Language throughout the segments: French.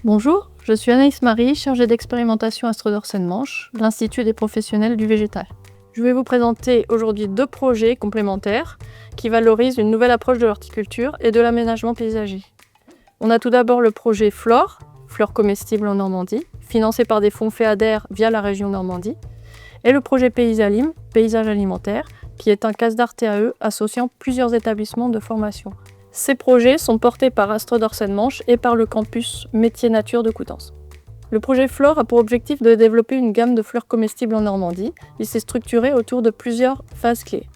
Bonjour, je suis Anaïs Marie, chargée d'expérimentation à Strodor-Seine-Manche, l'Institut des professionnels du végétal. Je vais vous présenter aujourd'hui 2 projets complémentaires qui valorisent une nouvelle approche de l'horticulture et de l'aménagement paysager. On a tout d'abord le projet Flore, fleurs comestibles en Normandie, financé par des fonds FEADER via la région Normandie, et le projet Paysalim, paysage alimentaire, qui est un CASDAR TAE associant plusieurs établissements de formation. Ces projets sont portés par Strodor-Seine-Manche et par le campus Métiers Nature de Coutances. Le projet Flore a pour objectif de développer une gamme de fleurs comestibles en Normandie. Il s'est structuré autour de plusieurs phases clés.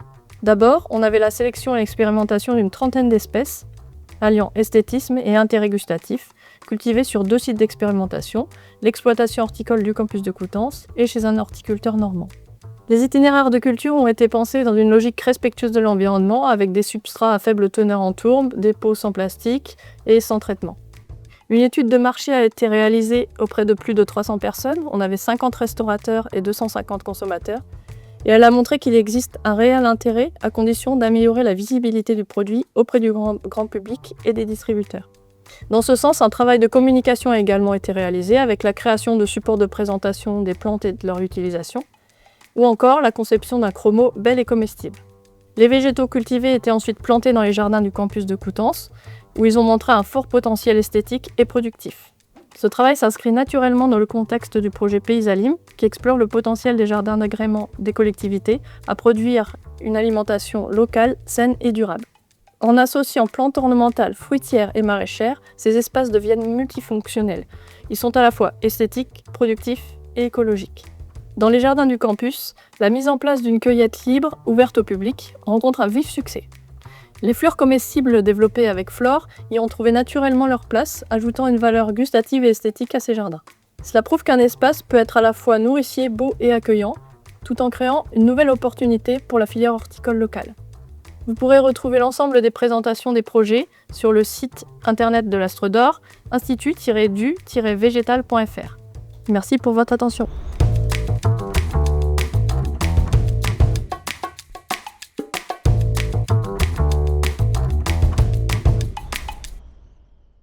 D'abord, on avait la sélection et l'expérimentation d'une trentaine d'espèces, alliant esthétisme et intérêt gustatif, cultivées sur 2 sites d'expérimentation, l'exploitation horticole du campus de Coutances et chez un horticulteur normand. Les itinéraires de culture ont été pensés dans une logique respectueuse de l'environnement, avec des substrats à faible teneur en tourbe, des pots sans plastique et sans traitement. Une étude de marché a été réalisée auprès de plus de 300 personnes, on avait 50 restaurateurs et 250 consommateurs, et elle a montré qu'il existe un réel intérêt à condition d'améliorer la visibilité du produit auprès du grand public et des distributeurs. Dans ce sens, un travail de communication a également été réalisé avec la création de supports de présentation des plantes et de leur utilisation, ou encore la conception d'un chromo bel et comestible. Les végétaux cultivés étaient ensuite plantés dans les jardins du campus de Coutances, où ils ont montré un fort potentiel esthétique et productif. Ce travail s'inscrit naturellement dans le contexte du projet Paysalim, qui explore le potentiel des jardins d'agrément des collectivités à produire une alimentation locale, saine et durable. En associant plantes ornementales, fruitières et maraîchères, ces espaces deviennent multifonctionnels. Ils sont à la fois esthétiques, productifs et écologiques. Dans les jardins du campus, la mise en place d'une cueillette libre, ouverte au public, rencontre un vif succès. Les fleurs comestibles développées avec Flore y ont trouvé naturellement leur place, ajoutant une valeur gustative et esthétique à ces jardins. Cela prouve qu'un espace peut être à la fois nourricier, beau et accueillant, tout en créant une nouvelle opportunité pour la filière horticole locale. Vous pourrez retrouver l'ensemble des présentations des projets sur le site internet de l'Astrodor, institut-du-végétal.fr. Merci pour votre attention.